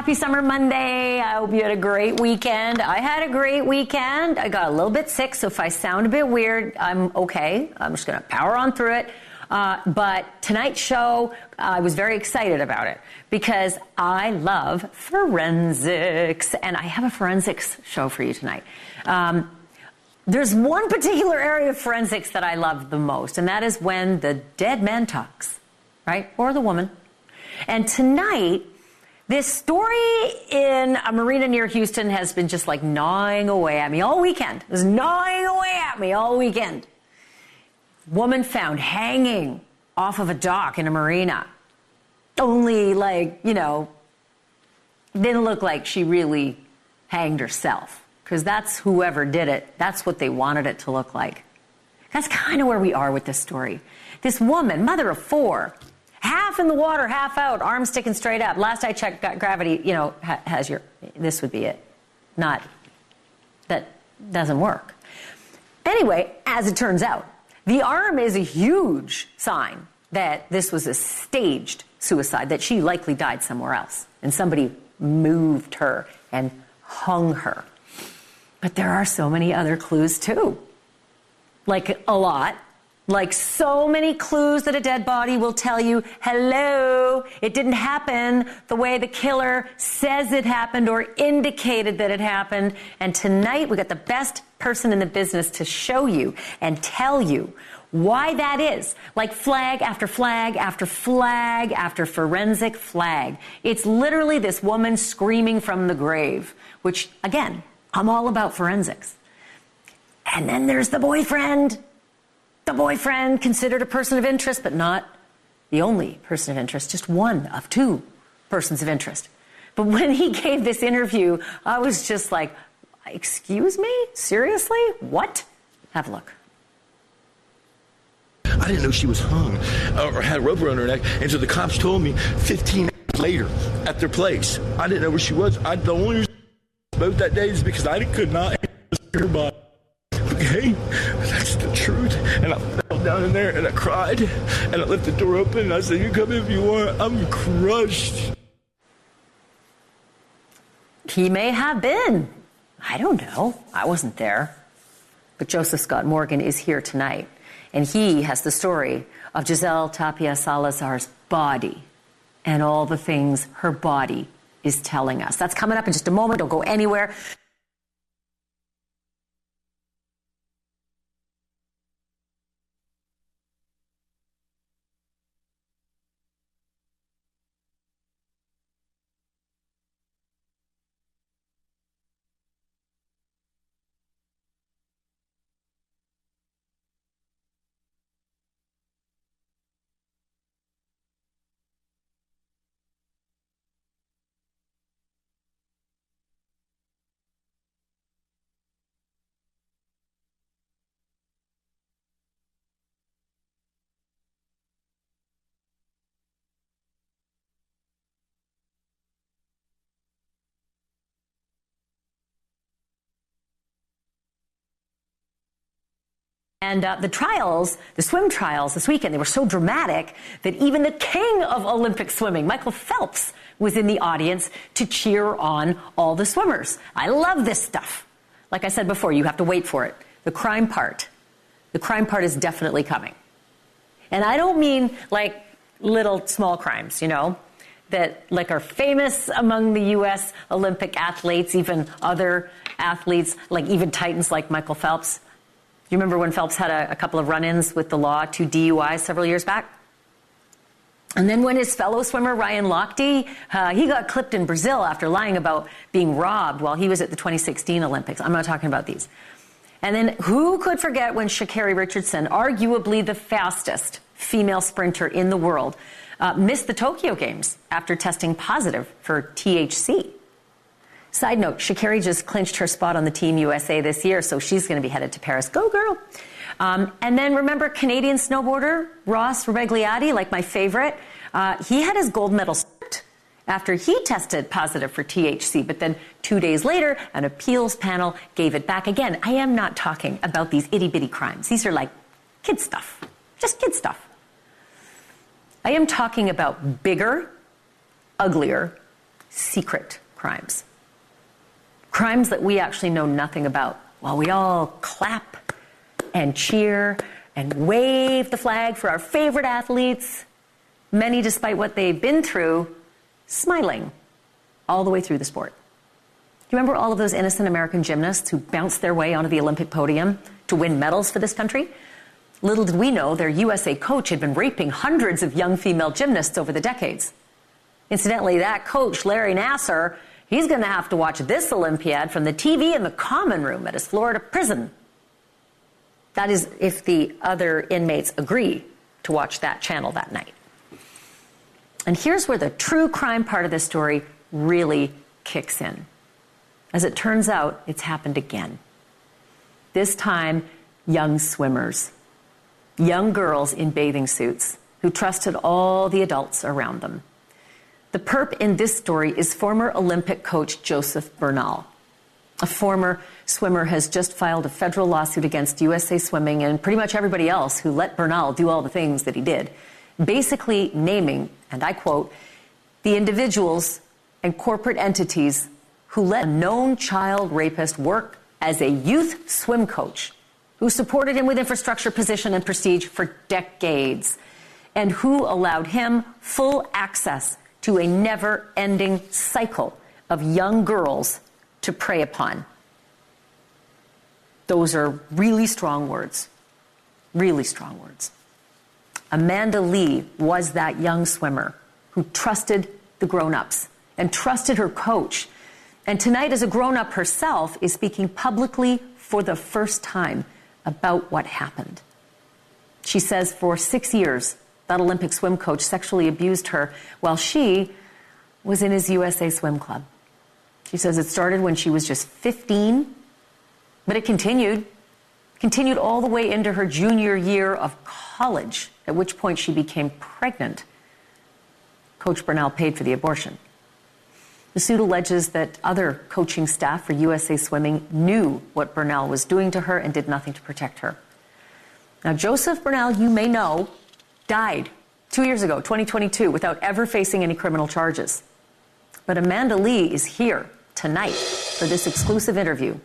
Happy Summer Monday. I hope you had a great weekend. I had a great weekend. I got a little bit sick, so if I sound a bit weird, I'm okay. I'm just going to power on through it. But tonight's show, I was very excited about it because I love forensics, and I have a forensics show for you tonight. There's one particular area of forensics that I love the most, and that is when the dead man talks, right? Or the woman. And tonight, this story in a marina near Houston has been just like gnawing away at me all weekend. It was gnawing away at me all weekend. Woman found hanging off of a dock in a marina. Only didn't look like she really hanged herself. Because that's whoever did it. That's what they wanted it to look like. That's kind of where we are with this story. This woman, mother of 4, half in the water, half out, arms sticking straight up. Last I checked, gravity, has this would be it. That doesn't work. Anyway, as it turns out, the arm is a huge sign that this was a staged suicide, that she likely died somewhere else. And somebody moved her and hung her. But there are so many other clues, too. Like a lot. Like so many clues that a dead body will tell you, hello, it didn't happen the way the killer says it happened or indicated that it happened. And tonight we got the best person in the business to show you and tell you why that is. Like flag after flag after flag after forensic flag. It's literally this woman screaming from the grave, which, again, I'm all about forensics. And then there's the boyfriend. The boyfriend, considered a person of interest, but not the only person of interest, just one of 2 persons of interest. But when he gave this interview, I was just like, excuse me? Seriously? What? Have a look. I didn't know she was hung or had a rope around her neck. And so the cops told me 15 minutes later at their place. I didn't know where she was. The only reason I spoke that day is because I could not hear her body. Okay, that's the truth. And I fell down in there and I cried and I left the door open and I said, you come in if you want. I'm crushed. He may have been. I don't know. I wasn't there. But Joseph Scott Morgan is here tonight. And he has the story of Giselle Tapia Salazar's body and all the things her body is telling us. That's coming up in just a moment. Don't go anywhere. And the swim trials this weekend, they were so dramatic that even the king of Olympic swimming, Michael Phelps, was in the audience to cheer on all the swimmers. I love this stuff. Like I said before, you have to wait for it. The crime part is definitely coming. And I don't mean like little small crimes, that like are famous among the U.S. Olympic athletes, even other athletes, like even titans like Michael Phelps. Do you remember when Phelps had a couple of run-ins with the law, 2 DUIs several years back? And then when his fellow swimmer, Ryan Lochte, he got clipped in Brazil after lying about being robbed while he was at the 2016 Olympics. I'm not talking about these. And then who could forget when Sha'Carri Richardson, arguably the fastest female sprinter in the world, missed the Tokyo Games after testing positive for THC. Side note, Sha'Carri just clinched her spot on the Team USA this year, so she's going to be headed to Paris. Go, girl. And then remember Canadian snowboarder Ross Rebagliati, like my favorite. He had his gold medal stripped after he tested positive for THC. But then 2 days later, an appeals panel gave it back. Again, I am not talking about these itty-bitty crimes. These are like kid stuff, just kid stuff. I am talking about bigger, uglier, secret crimes. Crimes that we actually know nothing about, while we all clap and cheer and wave the flag for our favorite athletes, many, despite what they've been through, smiling all the way through the sport. Do you remember all of those innocent American gymnasts who bounced their way onto the Olympic podium to win medals for this country? Little did we know their USA coach had been raping hundreds of young female gymnasts over the decades. Incidentally, that coach, Larry Nassar, he's going to have to watch this Olympiad from the TV in the common room at his Florida prison. That is, if the other inmates agree to watch that channel that night. And here's where the true crime part of this story really kicks in. As it turns out, it's happened again. This time, young swimmers, young girls in bathing suits who trusted all the adults around them. The perp in this story is former Olympic coach Joseph Bernal. A former swimmer has just filed a federal lawsuit against USA Swimming and pretty much everybody else who let Bernal do all the things that he did, basically naming, and I quote, the individuals and corporate entities who let a known child rapist work as a youth swim coach, who supported him with infrastructure, position, and prestige for decades, and who allowed him full access to a never-ending cycle of young girls to prey upon. Those are really strong words. Really strong words. Amanda Lee was that young swimmer who trusted the grown-ups and trusted her coach. And tonight, as a grown-up herself, is speaking publicly for the first time about what happened. She says for 6 years, that Olympic swim coach sexually abused her while she was in his USA Swim Club. She says it started when she was just 15, but it continued all the way into her junior year of college, at which point she became pregnant. Coach Bernal paid for the abortion. The suit alleges that other coaching staff for USA Swimming knew what Bernal was doing to her and did nothing to protect her. Now, Joseph Bernal, you may know, died 2 years ago, 2022, without ever facing any criminal charges. But Amanda Lee is here tonight for this exclusive interview,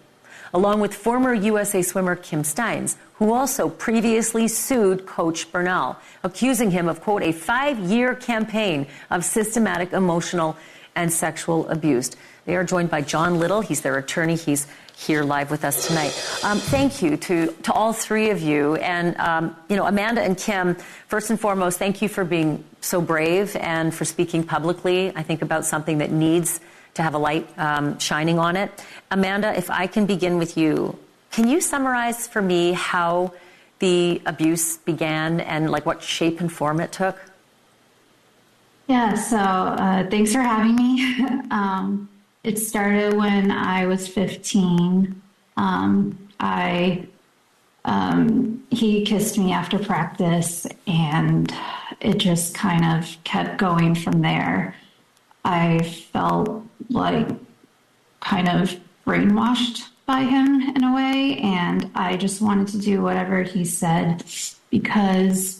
along with former USA swimmer Kim Steins, who also previously sued Coach Bernal, accusing him of, quote, a 5-year campaign of systematic emotional and sexual abuse. They are joined by John Little. He's their attorney. He's here live with us tonight. Thank you to all three of you. And, Amanda and Kim, first and foremost, thank you for being so brave and for speaking publicly, I think, about something that needs to have a light shining on it. Amanda, if I can begin with you, can you summarize for me how the abuse began and what shape and form it took? Yeah, so thanks for having me. It started when I was 15. He kissed me after practice, and it just kind of kept going from there. I felt like kind of brainwashed by him in a way, and I just wanted to do whatever he said because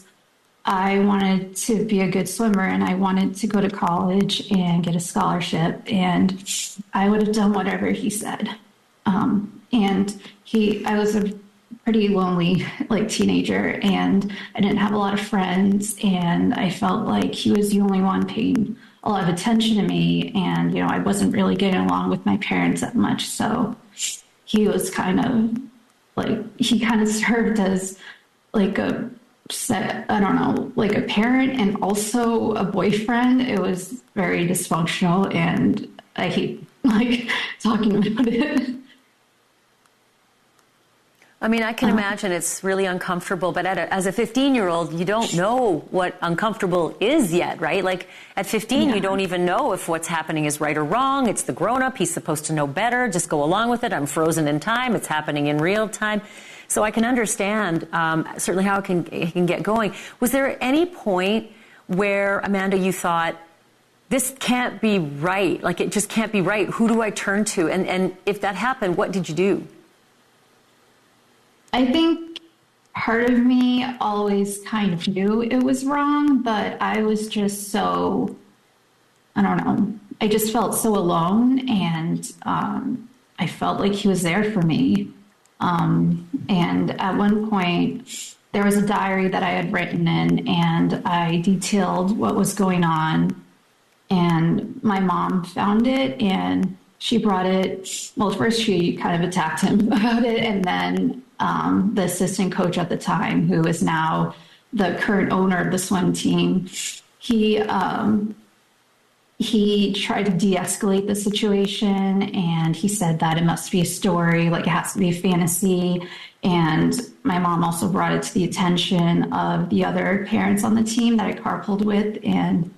I wanted to be a good swimmer and I wanted to go to college and get a scholarship, and I would have done whatever he said. I was a pretty lonely teenager, and I didn't have a lot of friends, and I felt like he was the only one paying a lot of attention to me, and I wasn't really getting along with my parents that much, so he was kind of served as a parent and also a boyfriend. It was very dysfunctional, and I hate talking about it. I mean, I can imagine it's really uncomfortable, but as a 15-year-old, you don't know what uncomfortable is yet, right? At 15, You don't even know if what's happening is right or wrong. It's the grown-up. He's supposed to know better. Just go along with it. I'm frozen in time. It's happening in real time. So I can understand certainly how it can get going. Was there any point where, Amanda, you thought, this can't be right? It just can't be right. Who do I turn to? And if that happened, what did you do? I think part of me always kind of knew it was wrong, but I was just so, I just felt so alone, and I felt like he was there for me. And at one point, there was a diary that I had written in, and I detailed what was going on. And my mom found it, and she brought it. Well, first she kind of attacked him about it, and then the assistant coach at the time, who is now the current owner of the swim team, he tried to de-escalate the situation, and he said that it must be a story, like it has to be a fantasy. And my mom also brought it to the attention of the other parents on the team that I carpooled with, and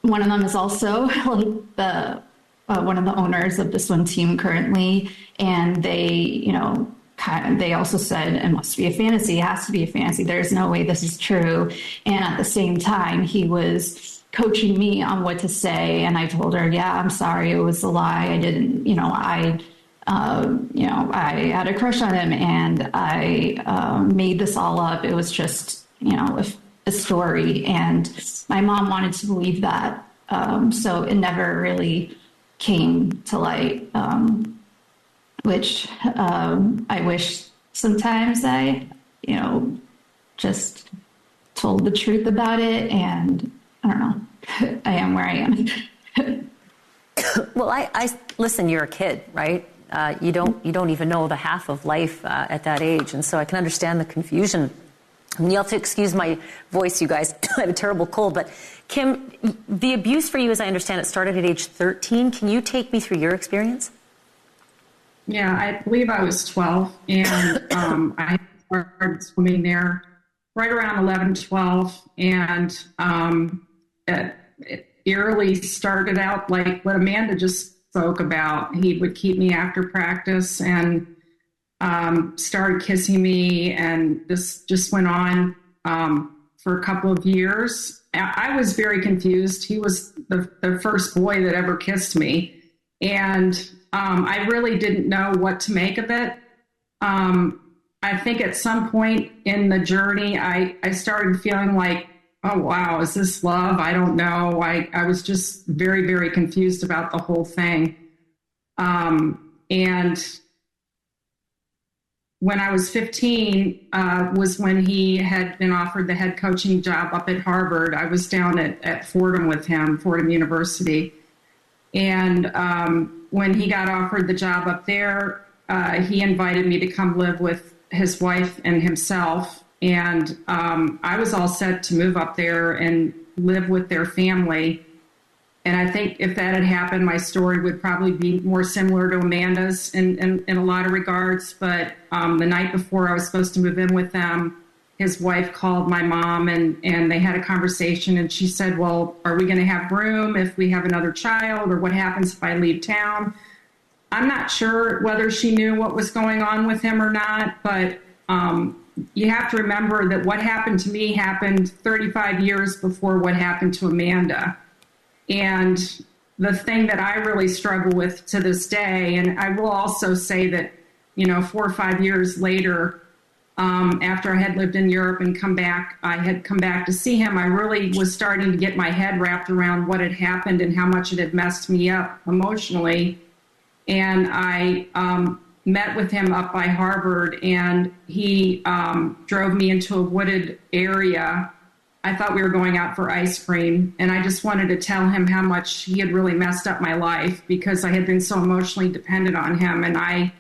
one of them is also like the one of the owners of the swim team currently, and they, they also said it must be a fantasy. It has to be a fantasy. There's no way this is true. And at the same time, he was coaching me on what to say, and I told her, "Yeah, I'm sorry, it was a lie. I didn't, I had a crush on him, and I made this all up. It was just, a story." And my mom wanted to believe that, so it never really came to light, which I wish sometimes I, just told the truth about it, and I don't know, I am where I am. Well, I listen, you're a kid, right? You don't even know the half of life at that age, and so I can understand the confusion. And you'll have to excuse my voice, you guys. I have a terrible cold. But Kim, the abuse for you, as I understand it, started at age 13. Can you take me through your experience? Yeah, I believe I was 12, and I started swimming there right around 11, 12, and it eerily started out like what Amanda just spoke about. He would keep me after practice and started kissing me, and this just went on for a couple of years. I was very confused. He was the first boy that ever kissed me, and I really didn't know what to make of it. I think at some point in the journey, I started feeling like, oh, wow, is this love? I don't know. I was just very, very confused about the whole thing. And when I was 15 was when he had been offered the head coaching job up at Harvard. I was down at Fordham with him, Fordham University. And when he got offered the job up there, he invited me to come live with his wife and himself. And I was all set to move up there and live with their family. And I think if that had happened, my story would probably be more similar to Amanda's in a lot of regards. But the night before I was supposed to move in with them, his wife called my mom, and they had a conversation. And she said, well, are we going to have room if we have another child, or what happens if I leave town? I'm not sure whether she knew what was going on with him or not, but you have to remember that what happened to me happened 35 years before what happened to Amanda. And the thing that I really struggle with to this day, and I will also say that, 4 or 5 years later, after I had lived in Europe and I had come back to see him, I really was starting to get my head wrapped around what had happened and how much it had messed me up emotionally. And I met with him up by Harvard, and he drove me into a wooded area. I thought we were going out for ice cream, and I just wanted to tell him how much he had really messed up my life, because I had been so emotionally dependent on him, and I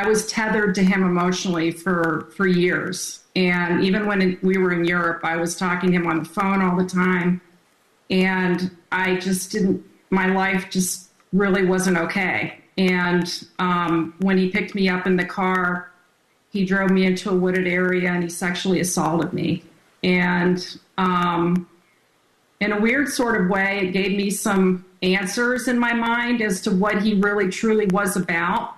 was tethered to him emotionally for years. And even when we were in Europe, I was talking to him on the phone all the time, and I just my life just really wasn't okay. And when he picked me up in the car, he drove me into a wooded area, and he sexually assaulted me. And in a weird sort of way, it gave me some answers in my mind as to what he really truly was about.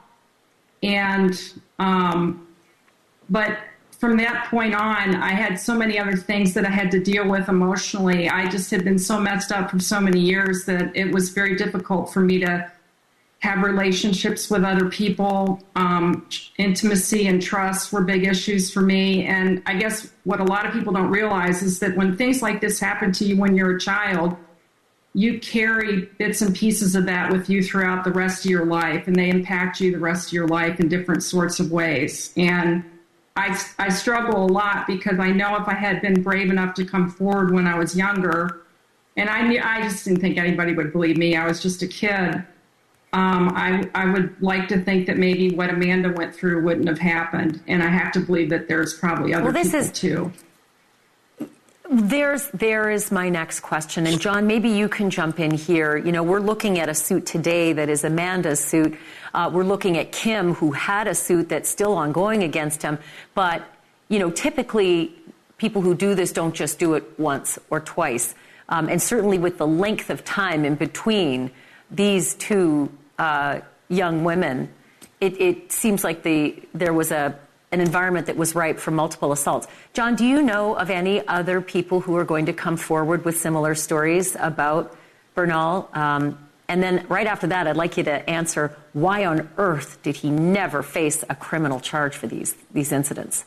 And but from that point on, I had so many other things that I had to deal with emotionally. I just had been so messed up for so many years that it was very difficult for me to have relationships with other people. Intimacy and trust were big issues for me. And I guess what a lot of people don't realize is that when things like this happen to you when you're a child, you carry bits and pieces of that with you throughout the rest of your life, and they impact you the rest of your life in different sorts of ways. And I struggle a lot because I know if I had been brave enough to come forward when I was younger, and I just didn't think anybody would believe me. I was just a kid. I would like to think that maybe what Amanda went through wouldn't have happened. And I have to believe that there's probably other people too. There is my next question. And John, maybe you can jump in here. You know, we're looking at a suit today that is Amanda's suit. We're looking at Kim, who had a suit that's still ongoing against him. But, you know, typically people who do this don't just do it once or twice. And certainly with the length of time in between these two young women, it seems like there was an environment that was ripe for multiple assaults. John, do you know of any other people who are going to come forward with similar stories about Bernal? And then right after that, I'd like you to answer, why on earth did he never face a criminal charge for these incidents?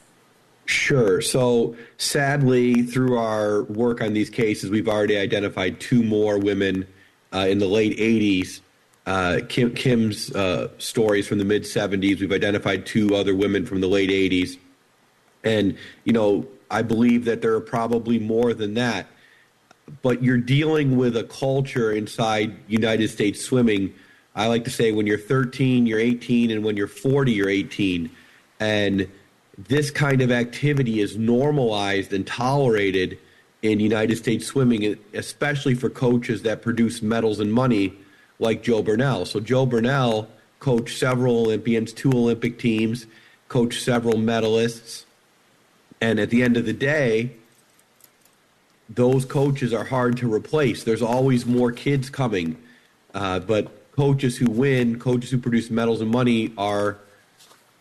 Sure. So sadly, through our work on these cases, we've already identified two more women in the late 80s. Kim's stories from the mid 70s. We've identified two other women from the late 80s. And, you know, I believe that there are probably more than that. But you're dealing with a culture inside United States swimming. I like to say when you're 13, you're 18, and when you're 40, you're 18. And this kind of activity is normalized and tolerated in United States swimming, especially for coaches that produce medals and money like Joe Bernal. So Joe Bernal coached several Olympians, 2 Olympic teams, coached several medalists. And at the end of the day, those coaches are hard to replace. There's always more kids coming. But coaches who win, coaches who produce medals and money are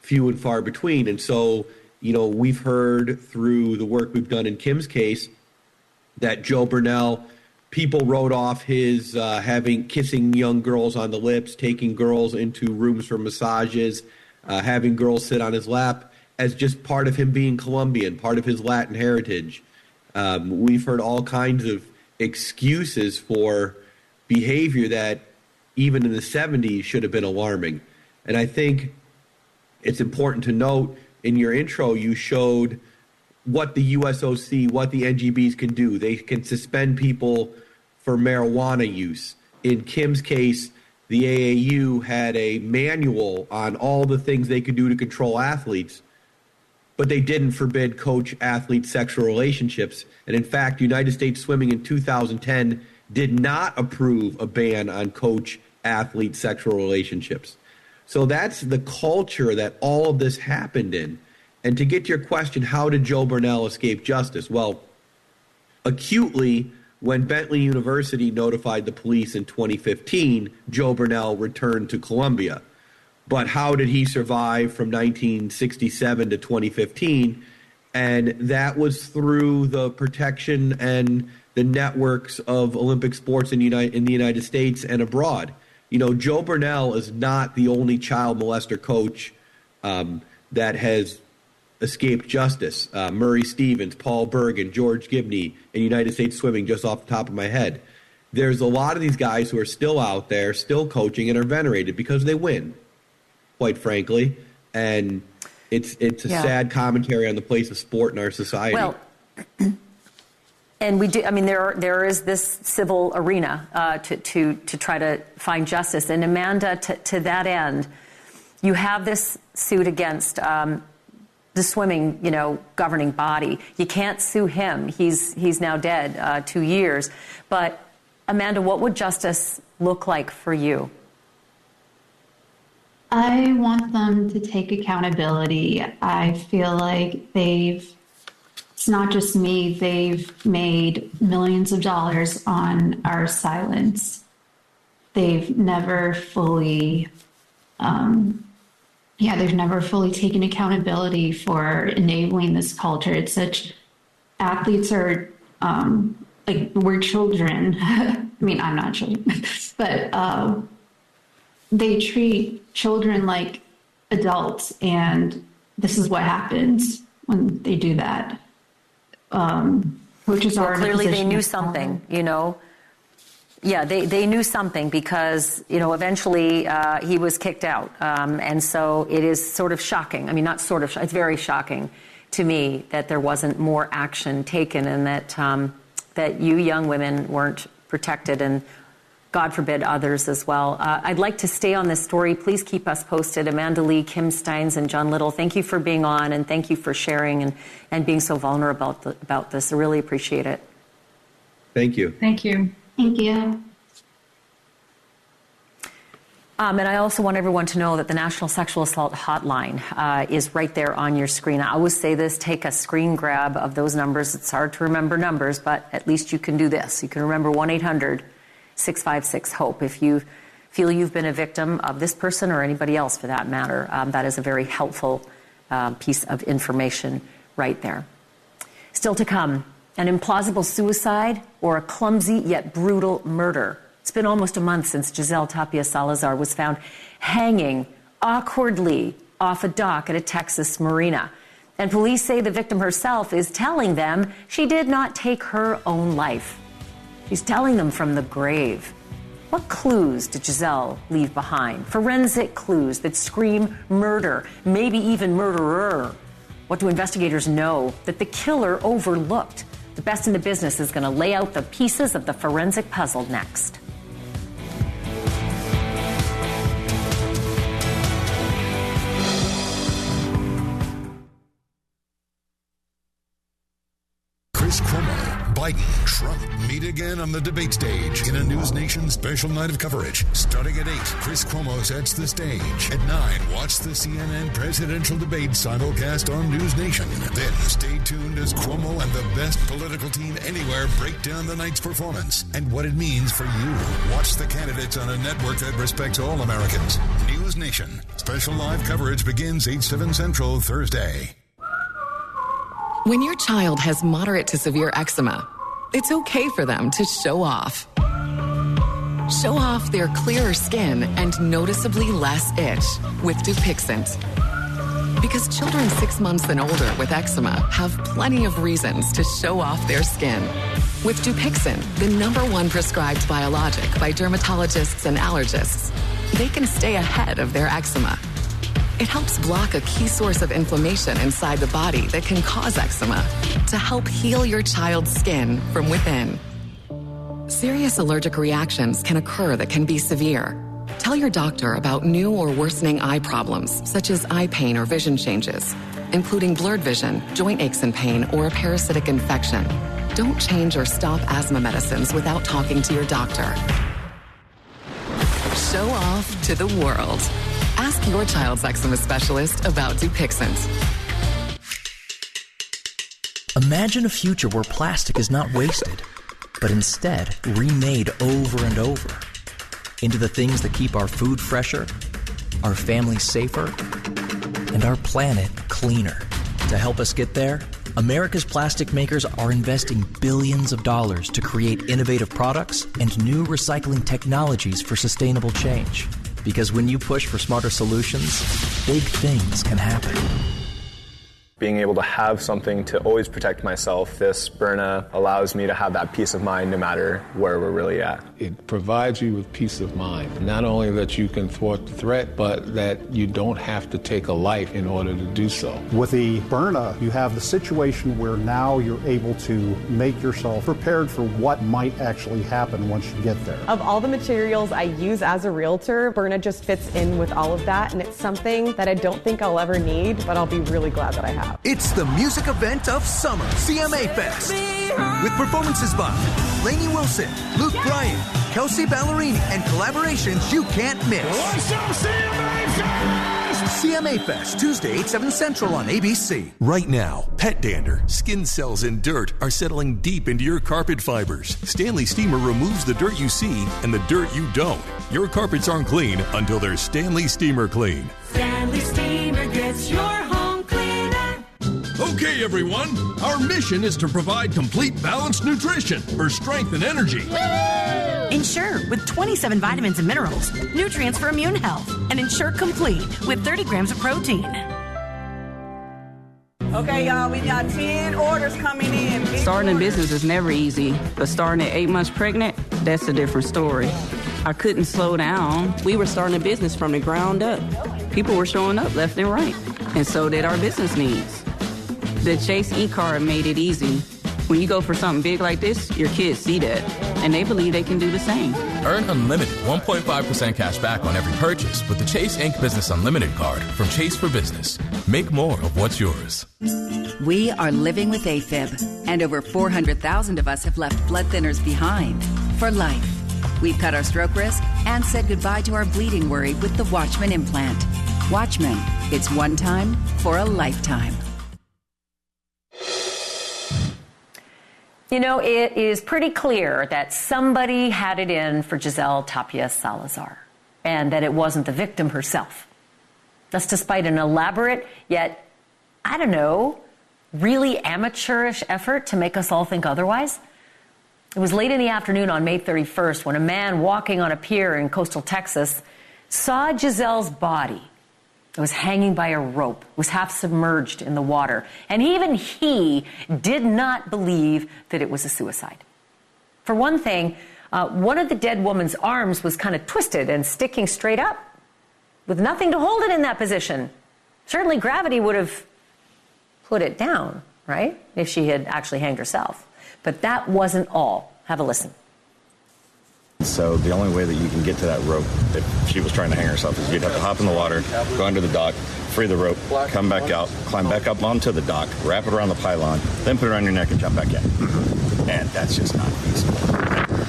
few and far between. And so, you know, we've heard through the work we've done in Kim's case that Joe Bernal, people wrote off his kissing young girls on the lips, taking girls into rooms for massages, having girls sit on his lap as just part of him being Colombian, part of his Latin heritage. We've heard all kinds of excuses for behavior that even in the 70s should have been alarming. And I think it's important to note in your intro, you showed what the USOC, what the NGBs can do. They can suspend people for marijuana use. In Kim's case, the AAU had a manual on all the things they could do to control athletes, but they didn't forbid coach-athlete sexual relationships. And in fact, United States Swimming in 2010 did not approve a ban on coach-athlete sexual relationships. So that's the culture that all of this happened in. And to get to your question, how did Joe Bernal escape justice? Well, acutely, when Bentley University notified the police in 2015, Joe Bernal returned to Colombia. But how did he survive from 1967 to 2015? And that was through the protection and the networks of Olympic sports in the United States and abroad. You know, Joe Bernal is not the only child molester coach that has escaped justice. Murray Stevens, Paul Bergen, George Gibney in United States Swimming, just off the top of my head. There's a lot of these guys who are still out there, still coaching, and are venerated because they win, quite frankly. And it's a sad commentary on the place of sport in our society. Well, and we do. I mean, there is this civil arena to try to find justice. And Amanda, to that end, you have this suit against the swimming, governing body. You can't sue him. He's now dead, 2 years. But Amanda, what would justice look like for you? I want them to take accountability. I feel like it's not just me, they've made millions of dollars on our silence. They've never fully, they've never fully taken accountability for enabling this culture. Athletes are, we're children. I mean, I'm not children, but they treat children like adults, and this is what happens when they do that. Coaches are clearly they knew something, they knew something because, eventually he was kicked out. And so it is sort of shocking. I mean, not sort of, it's very shocking to me that there wasn't more action taken and that you young women weren't protected and, God forbid, others as well. I'd like to stay on this story. Please keep us posted. Amanda Lee, Kim Steins, and John Little, thank you for being on and thank you for sharing and being so vulnerable about this. I really appreciate it. Thank you. Thank you. Thank you. And I also want everyone to know that the National Sexual Assault Hotline is right there on your screen. I always say this, take a screen grab of those numbers. It's hard to remember numbers, but at least you can do this. You can remember 1-800-656-HOPE. If you feel you've been a victim of this person or anybody else for that matter, that is a very helpful piece of information right there. Still to come, an implausible suicide or a clumsy yet brutal murder. It's been almost a month since Giselle Tapia Salazar was found hanging awkwardly off a dock at a Texas marina. And police say the victim herself is telling them she did not take her own life. She's telling them from the grave. What clues did Giselle leave behind? Forensic clues that scream murder, maybe even murderer. What do investigators know that the killer overlooked? The best in the business is going to lay out the pieces of the forensic puzzle next. Chris Cuomo, Biden, Trump meet again on the debate stage in a NewsNation special night of coverage. Starting at 8, Chris Cuomo sets the stage. At 9, watch the CNN presidential debate simulcast on NewsNation. Then stay tuned as Cuomo and the best political team anywhere break down the night's performance and what it means for you. Watch the candidates on a network that respects all Americans. NewsNation. Special live coverage begins 8/7 Central Thursday. When your child has moderate to severe eczema, it's okay for them to show off. Show off their clearer skin and noticeably less itch with Dupixent. Because children 6 months and older with eczema have plenty of reasons to show off their skin. With Dupixent, the #1 prescribed biologic by dermatologists and allergists, they can stay ahead of their eczema. It helps block a key source of inflammation inside the body that can cause eczema to help heal your child's skin from within. Serious allergic reactions can occur that can be severe. Tell your doctor about new or worsening eye problems, such as eye pain or vision changes, including blurred vision, joint aches and pain, or a parasitic infection. Don't change or stop asthma medicines without talking to your doctor. Show off to the world. Ask your child's eczema specialist about Dupixent. Imagine a future where plastic is not wasted, but instead remade over and over into the things that keep our food fresher, our families safer, and our planet cleaner. To help us get there, America's plastic makers are investing billions of dollars to create innovative products and new recycling technologies for sustainable change. Because when you push for smarter solutions, big things can happen. Being able to have something to always protect myself, this Byrna allows me to have that peace of mind no matter where we're really at. It provides you with peace of mind. Not only that you can thwart the threat, but that you don't have to take a life in order to do so. With the Byrna, you have the situation where now you're able to make yourself prepared for what might actually happen once you get there. Of all the materials I use as a realtor, Byrna just fits in with all of that, and it's something that I don't think I'll ever need, but I'll be really glad that I have. It's the music event of summer, CMA Fest. With performances by Lainey Wilson, Luke Bryan, Kelsey Ballerini, and collaborations you can't miss. CMA Fest, Tuesday, 8/7 Central on ABC. Right now, pet dander, skin cells, and dirt are settling deep into your carpet fibers. Stanley Steamer removes the dirt you see and the dirt you don't. Your carpets aren't clean until they're Stanley Steamer clean. Stanley Steamer gets your home cleaner. Okay, everyone, our mission is to provide complete balanced nutrition for strength and energy. Ensure with 27 vitamins and minerals, nutrients for immune health, and Ensure Complete with 30 grams of protein. Okay, y'all, we got 10 orders coming in. Starting a business is never easy, but starting at 8 months pregnant, that's a different story. I couldn't slow down. We were starting a business from the ground up. People were showing up left and right, and so did our business needs. The Chase e-card made it easy. When you go for something big like this, your kids see that, and they believe they can do the same. Earn unlimited 1.5% cash back on every purchase with the Chase Inc. Business Unlimited card from Chase for Business. Make more of what's yours. We are living with AFib, and over 400,000 of us have left blood thinners behind for life. We've cut our stroke risk and said goodbye to our bleeding worry with the Watchman implant. Watchman, it's one time for a lifetime. You know, it is pretty clear that somebody had it in for Giselle Tapia Salazar, and that it wasn't the victim herself. That's despite an elaborate, yet, I don't know, really amateurish effort to make us all think otherwise. It was late in the afternoon on May 31st when a man walking on a pier in coastal Texas saw Giselle's body. It was hanging by a rope, was half submerged in the water. And even he did not believe that it was a suicide. For one thing, one of the dead woman's arms was kind of twisted and sticking straight up with nothing to hold it in that position. Certainly gravity would have put it down, right? If she had actually hanged herself. But that wasn't all. Have a listen. So the only way that you can get to that rope, if she was trying to hang herself, is you'd have to hop in the water, go under the dock, free the rope, come back out, climb back up onto the dock, wrap it around the pylon, then put it around your neck and jump back in. And that's just not feasible.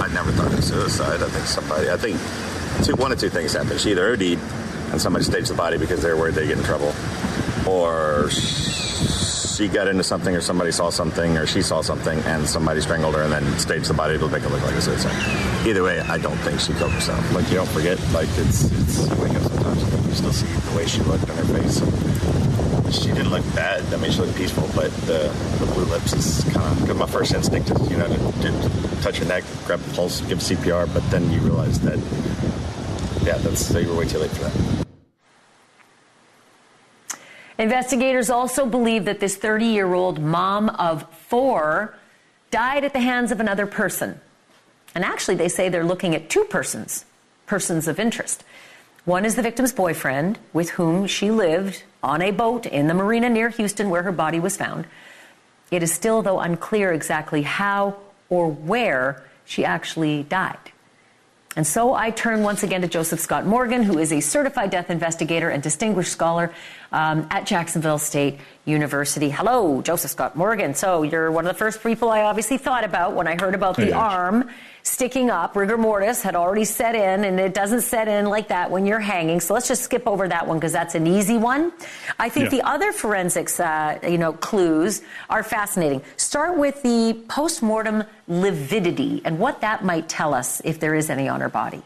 I never thought of suicide. I think one of two things happened. She either OD'd and somebody staged the body because they were worried they'd get in trouble, or she got into something, or somebody saw something, or she saw something, and somebody strangled her and then staged the body to make it look like a suicide. Either way, I don't think she killed herself. Like, you don't forget, like, it's you wake up sometimes and you still see the way she looked on her face. She didn't look bad. I mean, she looked peaceful, but the blue lips is kind of my first instinct is, to touch her neck, grab the pulse, give CPR, but then you realize that, you were way too late for that. Investigators also believe that this 30-year-old mom of 4 died at the hands of another person. And actually, they say they're looking at 2 persons of interest. One is the victim's boyfriend, with whom she lived on a boat in the marina near Houston where her body was found. It is still, though, unclear exactly how or where she actually died. And so I turn once again to Joseph Scott Morgan, who is a certified death investigator and distinguished scholar at Jacksonville State University. Hello, Joseph Scott Morgan. So you're one of the first people I obviously thought about when I heard about the arm sticking up. Rigor mortis had already set in, and it doesn't set in like that when you're hanging. So let's just skip over that one because that's an easy one. I think the other forensics, clues are fascinating. Start with the postmortem lividity and what that might tell us if there is any on her body.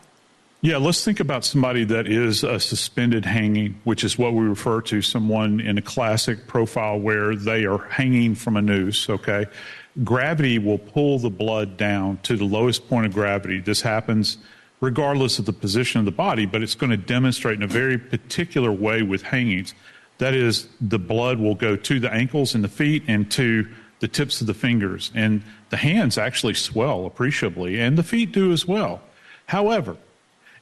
Yeah, let's think about somebody that is a suspended hanging, which is what we refer to someone in a classic profile where they are hanging from a noose, okay? Gravity will pull the blood down to the lowest point of gravity. This happens regardless of the position of the body, but it's going to demonstrate in a very particular way with hangings. That is, the blood will go to the ankles and the feet and to the tips of the fingers. And the hands actually swell appreciably, and the feet do as well. However,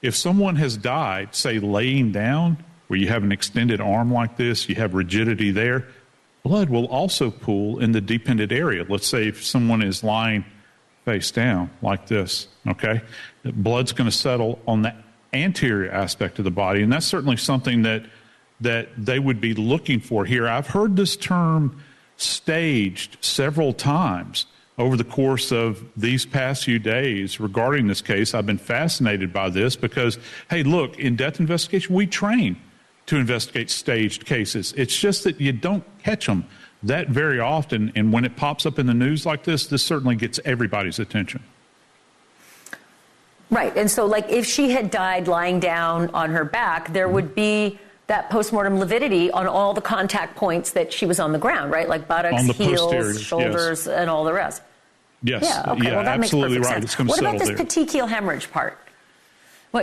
if someone has died, say, laying down, where you have an extended arm like this, you have rigidity there, blood will also pool in the dependent area. Let's say if someone is lying face down like this, okay, the blood's going to settle on the anterior aspect of the body, and that's certainly something that they would be looking for here. I've heard this term staged several times over the course of these past few days regarding this case. I've been fascinated by this because, hey, look, in death investigation, we train to investigate staged cases. It's just that you don't catch them that very often, and when it pops up in the news like this certainly gets everybody's attention. Right, and so like if she had died lying down on her back, there would be that postmortem lividity on all the contact points that she was on the ground, right? Like buttocks, heels, shoulders, and all the rest. Yes. Yeah, okay. Well, that absolutely makes right. sense. It's going to what settle about this petechial hemorrhage part?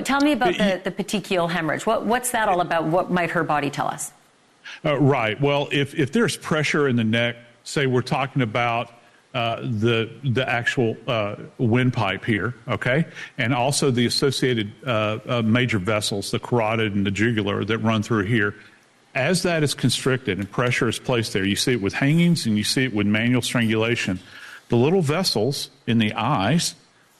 Tell me about the petechial hemorrhage. What's that all about? What might her body tell us? Right. Well, if there's pressure in the neck, say we're talking about the actual windpipe here, okay, and also the associated major vessels, the carotid and the jugular that run through here. As that is constricted and pressure is placed there, you see it with hangings and you see it with manual strangulation. The little vessels in the eyes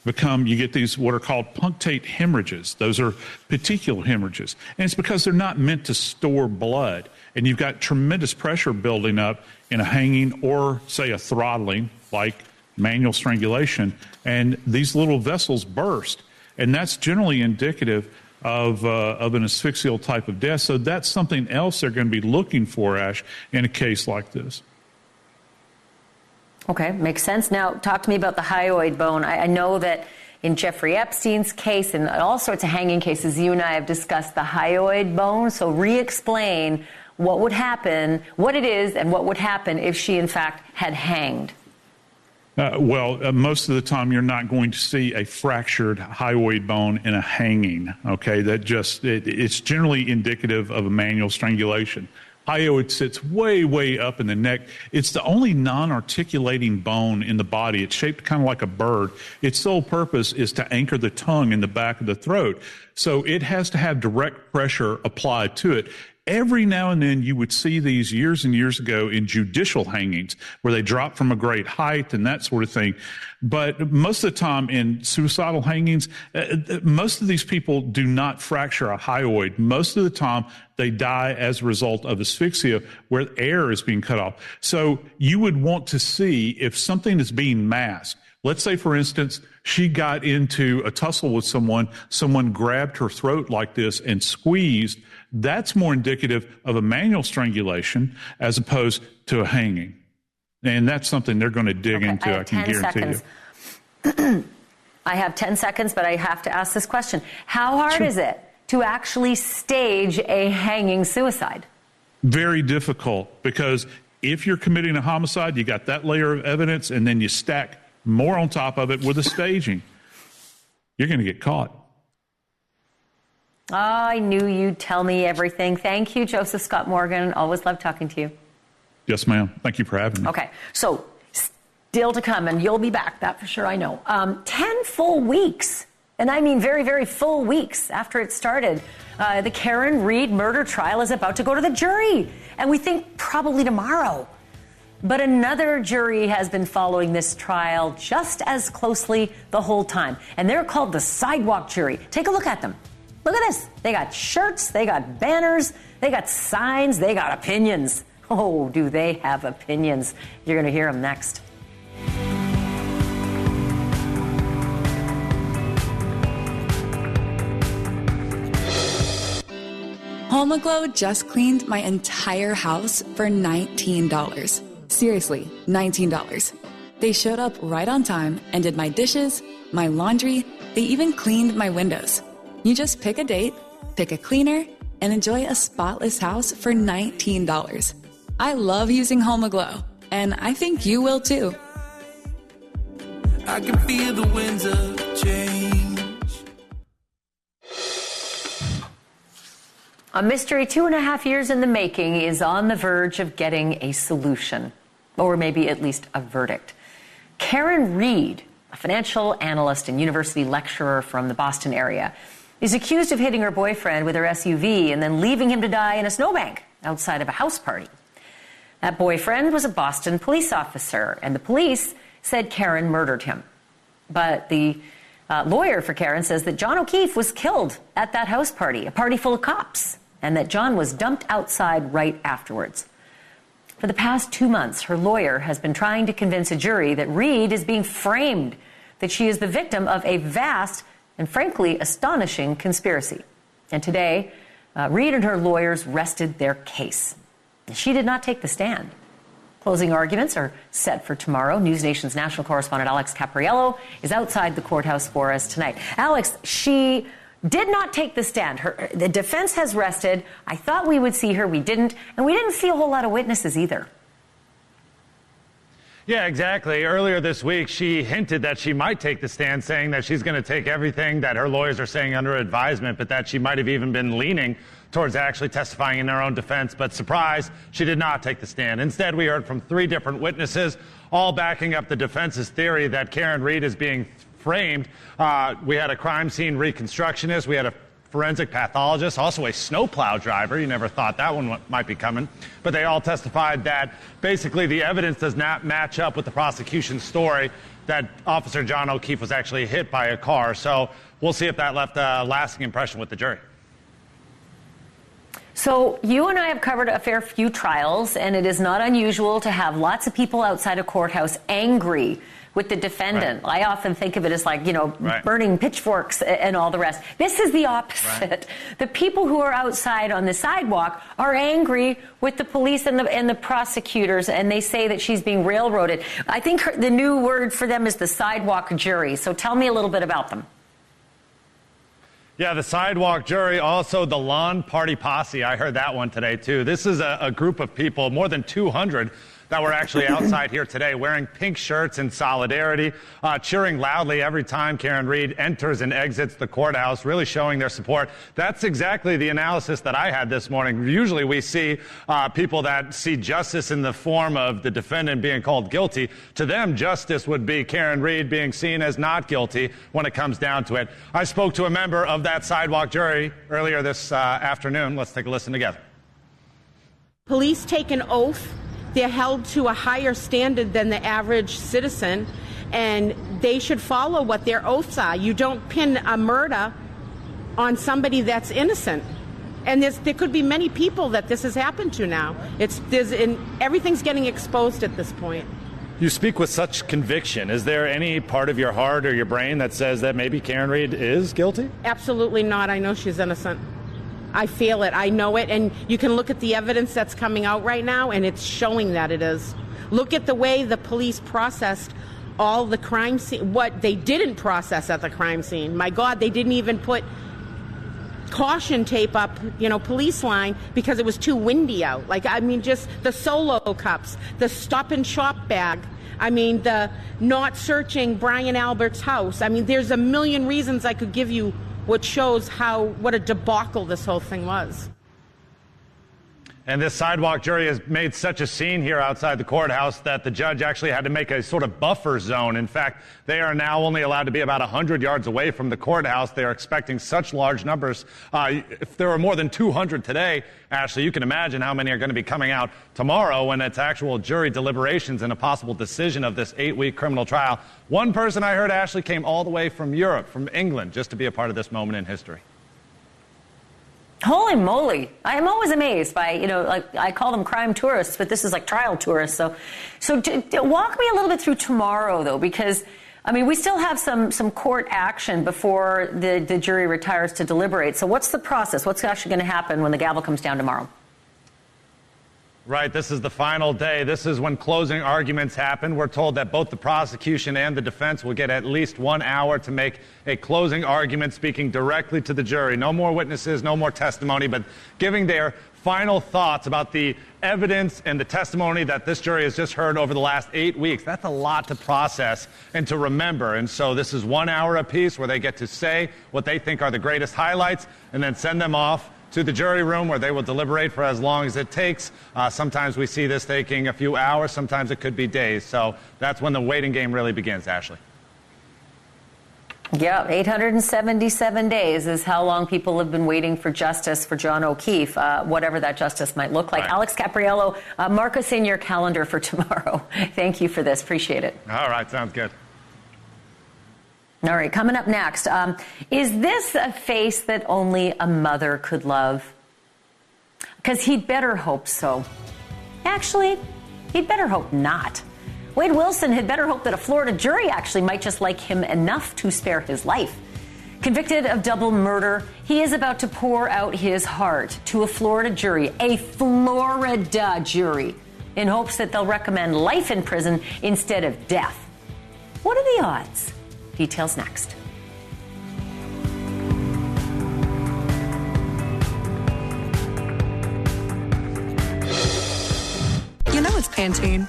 you get these what are called punctate hemorrhages. Those are petechial hemorrhages. And it's because they're not meant to store blood. And you've got tremendous pressure building up in a hanging or, say, a throttling, like manual strangulation. And these little vessels burst. And that's generally indicative of an asphyxial type of death. So that's something else they're going to be looking for, Ash, in a case like this. Okay, makes sense. Now, talk to me about the hyoid bone. I know that in Jeffrey Epstein's case and all sorts of hanging cases, you and I have discussed the hyoid bone. So re-explain what would happen, what it is, and what would happen if she, in fact, had hanged. Most of the time you're not going to see a fractured hyoid bone in a hanging, okay? It's generally indicative of a manual strangulation. Hyoid sits way, way up in the neck. It's the only non-articulating bone in the body. It's shaped kind of like a bird. Its sole purpose is to anchor the tongue in the back of the throat. So it has to have direct pressure applied to it. Every now and then you would see these years and years ago in judicial hangings where they drop from a great height and that sort of thing. But most of the time in suicidal hangings, most of these people do not fracture a hyoid. Most of the time they die as a result of asphyxia where air is being cut off. So you would want to see if something is being masked. Let's say, for instance, she got into a tussle with someone grabbed her throat like this and squeezed. That's more indicative of a manual strangulation as opposed to a hanging. And that's something they're going to dig into, I can guarantee you. I have 10 seconds, but I have to ask this question. How hard is it to actually stage a hanging suicide? Very difficult, because if you're committing a homicide, you got that layer of evidence, and then you stack more on top of it with a staging. You're going to get caught. I knew you'd tell me everything. Thank you, Joseph Scott Morgan. Always love talking to you. Yes, ma'am. Thank you for having me. Okay, so still to come, and you'll be back, that for sure I know. 10 full weeks, and I mean very, very full weeks after it started. The Karen Reed murder trial is about to go to the jury, and we think probably tomorrow. But another jury has been following this trial just as closely the whole time, and they're called the sidewalk jury. Take a look at them. Look at this. They got shirts, they got banners, they got signs, they got opinions. Oh, do they have opinions? You're going to hear them next. HomeAglow just cleaned my entire house for $19. Seriously, $19. They showed up right on time and did my dishes, my laundry. They even cleaned my windows. You just pick a date, pick a cleaner, and enjoy a spotless house for $19. I love using HomeAglow, and I think you will too. I can feel the winds of change. A mystery 2.5 years in the making is on the verge of getting a solution, or maybe at least a verdict. Karen Reed, a financial analyst and university lecturer from the Boston area, is accused of hitting her boyfriend with her SUV and then leaving him to die in a snowbank outside of a house party. That boyfriend was a Boston police officer, and the police said Karen murdered him. But the lawyer for Karen says that John O'Keefe was killed at that house party, a party full of cops, and that John was dumped outside right afterwards. For the past 2 months, her lawyer has been trying to convince a jury that Reed is being framed, that she is the victim of a vast and frankly astonishing conspiracy. And today, Reed and her lawyers rested their case. She did not take the stand. Closing arguments are set for tomorrow. NewsNation's national correspondent Alex Capriello is outside the courthouse for us tonight. Alex, she did not take the stand. The defense has rested. I thought we would see her. We didn't. And we didn't see a whole lot of witnesses either. Yeah, exactly. Earlier this week, she hinted that she might take the stand, saying that she's going to take everything that her lawyers are saying under advisement, but that she might have even been leaning towards actually testifying in her own defense. But surprise, she did not take the stand. Instead, we heard from 3 different witnesses, all backing up the defense's theory that Karen Reed is being framed. We had a crime scene reconstructionist. We had a forensic pathologist, also a snowplow driver. You never thought that one might be coming. But they all testified that basically the evidence does not match up with the prosecution's story that Officer John O'Keefe was actually hit by a car. So we'll see if that left a lasting impression with the jury. So you and I have covered a fair few trials, and it is not unusual to have lots of people outside a courthouse angry with the defendant. Right. I often think of it as like, burning pitchforks and all the rest. This is the opposite. Right. The people who are outside on the sidewalk are angry with the police and the prosecutors, and they say that she's being railroaded. I think the new word for them is the sidewalk jury. So tell me a little bit about them. Yeah, the sidewalk jury, also the lawn party posse. I heard that one today, too. This is a group of people, more than 200, that were actually outside here today wearing pink shirts in solidarity, cheering loudly every time Karen Reed enters and exits the courthouse, really showing their support. That's exactly the analysis that I had this morning. Usually we see people that see justice in the form of the defendant being called guilty. To them, justice would be Karen Reed being seen as not guilty when it comes down to it. I spoke to a member of that sidewalk jury earlier this afternoon. Let's take a listen together. Police take an oath. They're held to a higher standard than the average citizen, and they should follow what their oaths are. You don't pin a murder on somebody that's innocent. And there could be many people that this has happened to now. Everything's getting exposed at this point. You speak with such conviction. Is there any part of your heart or your brain that says that maybe Karen Reed is guilty? Absolutely not. I know she's innocent. I feel it. I know it. And you can look at the evidence that's coming out right now, and it's showing that it is. Look at the way the police processed all the crime scene, what they didn't process at the crime scene. My God, they didn't even put caution tape up, police line, because it was too windy out. Just the solo cups, the stop and shop bag. The not searching Brian Albert's house. There's a million reasons I could give you which shows what a debacle this whole thing was. And this sidewalk jury has made such a scene here outside the courthouse that the judge actually had to make a sort of buffer zone. In fact, they are now only allowed to be about 100 yards away from the courthouse. They are expecting such large numbers. If there were more than 200 today, Ashleigh, you can imagine how many are going to be coming out tomorrow when it's actual jury deliberations and a possible decision of this 8-week criminal trial. One person I heard, Ashleigh, came all the way from Europe, from England, just to be a part of this moment in history. Holy moly. I am always amazed by, I call them crime tourists, but this is like trial tourists. So walk me a little bit through tomorrow, though, because, we still have some court action before the jury retires to deliberate. So what's the process? What's actually going to happen when the gavel comes down tomorrow? Right, this is the final day. This is when closing arguments happen. We're told that both the prosecution and the defense will get at least 1 hour to make a closing argument, speaking directly to the jury. No more witnesses, no more testimony, but giving their final thoughts about the evidence and the testimony that this jury has just heard over the last 8 weeks. That's a lot to process and to remember. And so this is 1 hour apiece where they get to say what they think are the greatest highlights and then send them off to the jury room where they will deliberate for as long as it takes. Sometimes we see this taking a few hours. Sometimes it could be days. So that's when the waiting game really begins, Ashleigh. Yeah, 877 days is how long people have been waiting for justice for John O'Keefe, whatever that justice might look like. Right. Alex Capriello, mark us in your calendar for tomorrow. Thank you for this. Appreciate it. All right, sounds good. All right, coming up next, is this a face that only a mother could love? Because he'd better hope so. Actually, he'd better hope not. Wade Wilson had better hope that a Florida jury actually might just like him enough to spare his life. Convicted of double murder, he is about to pour out his heart to a Florida jury, in hopes that they'll recommend life in prison instead of death. What are the odds? Details next. It's Pantene.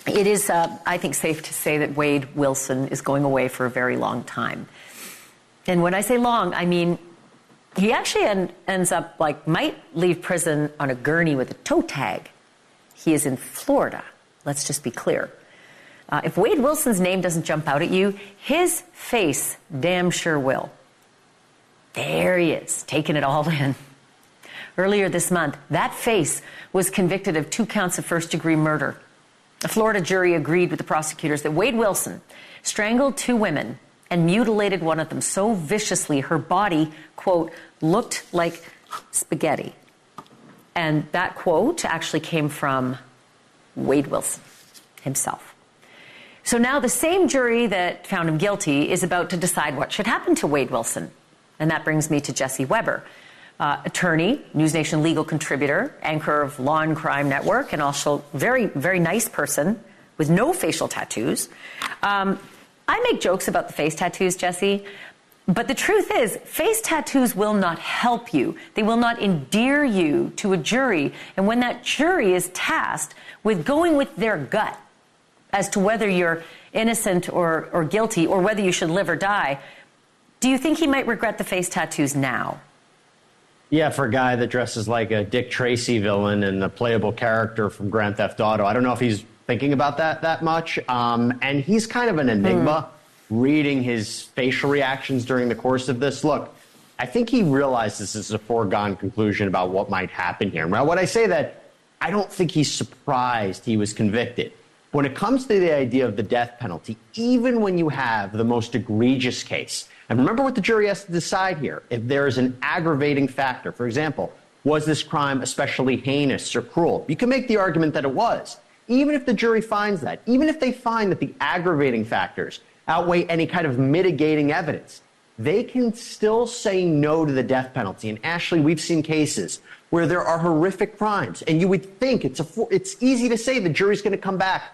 It is, I think, safe to say that Wade Wilson is going away for a very long time. And when I say long, I mean He actually ends up, might leave prison on a gurney with a toe tag. He is in Florida. Let's just be clear. If Wade Wilson's name doesn't jump out at you, his face damn sure will. There he is, taking it all in. Earlier this month, that face was convicted of 2 counts of first-degree murder. A Florida jury agreed with the prosecutors that Wade Wilson strangled 2 women and mutilated one of them so viciously her body, quote, looked like spaghetti. And that quote actually came from Wade Wilson himself. So now the same jury that found him guilty is about to decide what should happen to Wade Wilson. And that brings me to Jesse Weber, attorney, NewsNation legal contributor, anchor of Law and Crime Network, and also very, very nice person with no facial tattoos. I make jokes about the face tattoos, Jesse, but the truth is face tattoos will not help you. They will not endear you to a jury. And when that jury is tasked with going with their gut as to whether you're innocent or guilty or whether you should live or die, do you think he might regret the face tattoos now? Yeah, for a guy that dresses like a Dick Tracy villain and a playable character from Grand Theft Auto, I don't know if he's thinking about that much. And he's kind of an enigma, reading his facial reactions during the course of this. Look, I think he realizes this is a foregone conclusion about what might happen here. Now, when I say that, I don't think he's surprised he was convicted. When it comes to the idea of the death penalty, even when you have the most egregious case, and remember what the jury has to decide here. If there is an aggravating factor, for example, was this crime especially heinous or cruel? You can make the argument that it was. Even if the jury finds that, even if they find that the aggravating factors outweigh any kind of mitigating evidence, they can still say no to the death penalty. And Ashleigh, we've seen cases where there are horrific crimes, and you would think it's easy to say the jury's going to come back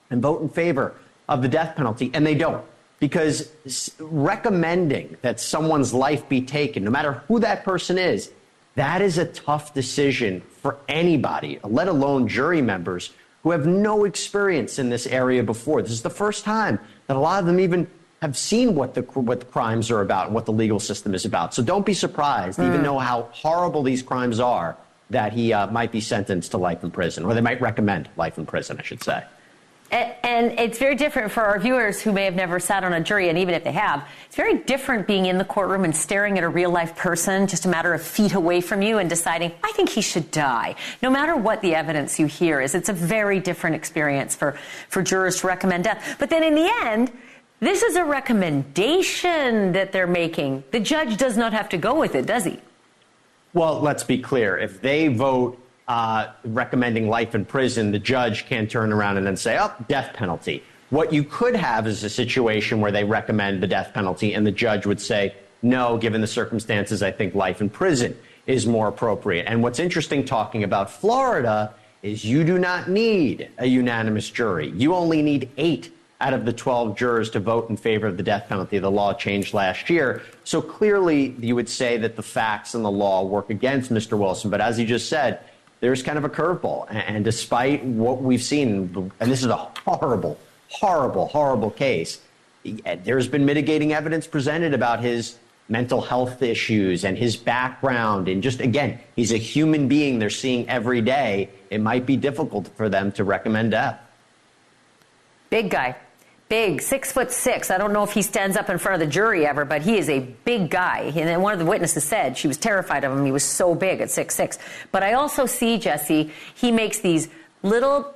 and vote in favor of the death penalty, and they don't. Because recommending that someone's life be taken, no matter who that person is, that is a tough decision for anybody, let alone jury members who have no experience in this area before. This is the first time that a lot of them even have seen what the crimes are about and what the legal system is about. So don't be surprised, even know how horrible these crimes are, that he might be sentenced to life in prison, or they might recommend life in prison, I should say. And it's very different for our viewers who may have never sat on a jury, and even if they have, it's very different being in the courtroom and staring at a real-life person just a matter of feet away from you and deciding, I think he should die. No matter what the evidence you hear is, it's a very different experience for jurors to recommend death. But then in the end, this is a recommendation that they're making. The judge does not have to go with it, does he? Well, let's be clear. If they vote recommending life in prison, the judge can't turn around and then say, oh, death penalty. What you could have is a situation where they recommend the death penalty and the judge would say, no, given the circumstances, I think life in prison is more appropriate. And what's interesting talking about Florida is you do not need a unanimous jury. You only need 8 out of the 12 jurors to vote in favor of the death penalty. The law changed last year. So clearly you would say that the facts and the law work against Mr. Wilson. But as you just said, there's kind of a curveball. And despite what we've seen, and this is a horrible, horrible, horrible case, there's been mitigating evidence presented about his mental health issues and his background. And just, again, he's a human being they're seeing every day. It might be difficult for them to recommend death. Big guy. Big, 6'6". I don't know if he stands up in front of the jury ever, but he is a big guy. And then one of the witnesses said she was terrified of him. He was so big at 6'6". But I also see, Jesse, he makes these little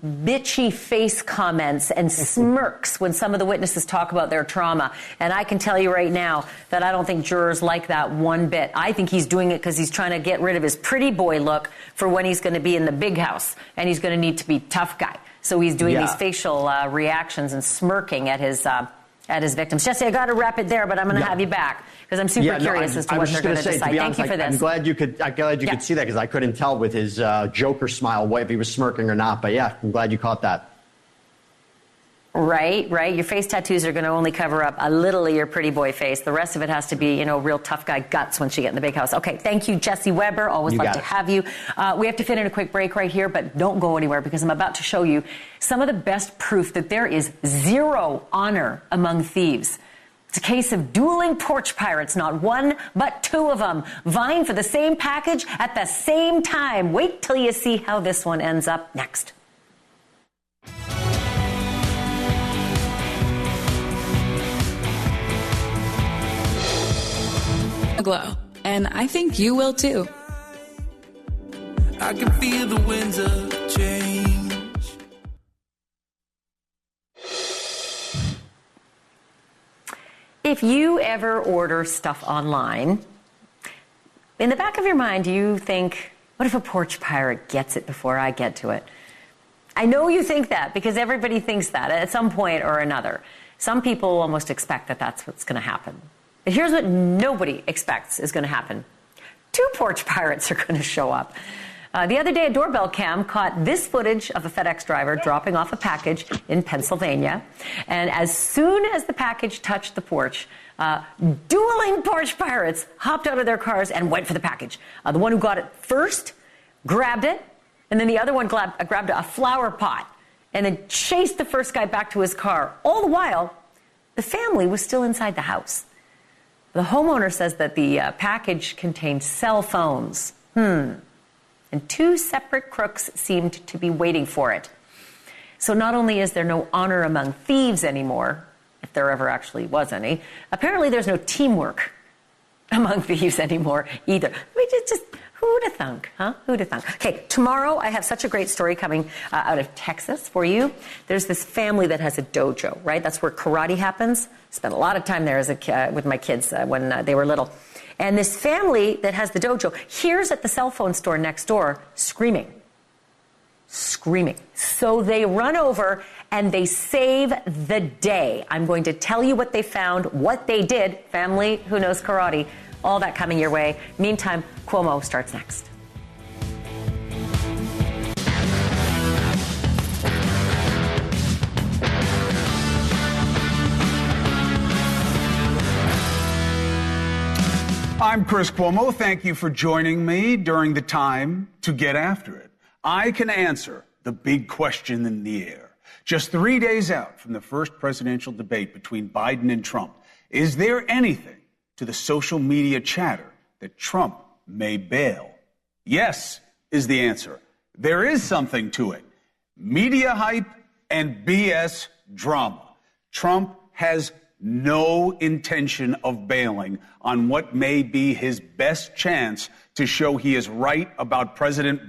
bitchy face comments and smirks when some of the witnesses talk about their trauma. And I can tell you right now that I don't think jurors like that one bit. I think he's doing it because he's trying to get rid of his pretty boy look for when he's going to be in the big house and he's going to need to be tough guy. So he's doing these facial reactions and smirking at his victims. Jesse, I got to wrap it there, but I'm going to have you back because I'm super curious as to what they're going to decide. Thank you for this. I'm glad you could see that because I couldn't tell with his Joker smile if he was smirking or not. But yeah, I'm glad you caught that. Right. Your face tattoos are going to only cover up a little of your pretty boy face. The rest of it has to be, real tough guy guts once you get in the big house. Okay, thank you, Jesse Weber. Always love to have you. We have to fit in a quick break right here, but don't go anywhere because I'm about to show you some of the best proof that there is zero honor among thieves. It's a case of dueling porch pirates, not one, but two of them, vying for the same package at the same time. Wait till you see how this one ends up next. Glow, and I think you will too. I can feel the winds of change. If you ever order stuff online, in the back of your mind, do you think, what if a porch pirate gets it before I get to it? I know you think that because everybody thinks that at some point or another. Some people almost expect that that's what's going to happen. But here's what nobody expects is going to happen. 2 porch pirates are going to show up. The other day, a doorbell cam caught this footage of a FedEx driver dropping off a package in Pennsylvania. And as soon as the package touched the porch, dueling porch pirates hopped out of their cars and went for the package. The one who got it first grabbed it, and then the other one grabbed a flower pot and then chased the first guy back to his car. All the while, the family was still inside the house. The homeowner says that the package contained cell phones. And 2 separate crooks seemed to be waiting for it. So not only is there no honor among thieves anymore, if there ever actually was any, apparently there's no teamwork among thieves anymore either. I mean, just who'd have thunk, huh? Who'd have thunk? Okay, tomorrow I have such a great story coming out of Texas for you. There's this family that has a dojo, right? That's where karate happens. Spent a lot of time there as with my kids when they were little. And this family that has the dojo hears at the cell phone store next door screaming. So they run over and they save the day. I'm going to tell you what they found, what they did. Family who knows karate. All that coming your way. Meantime, Cuomo starts next. I'm Chris Cuomo. Thank you for joining me during the time to get after it. I can answer the big question in the air. Just 3 days out from the first presidential debate between Biden and Trump, is there anything to the social media chatter that Trump may bail? Yes, is the answer. There is something to it. Media hype and BS drama. Trump has no intention of bailing on what may be his best chance to show he is right about President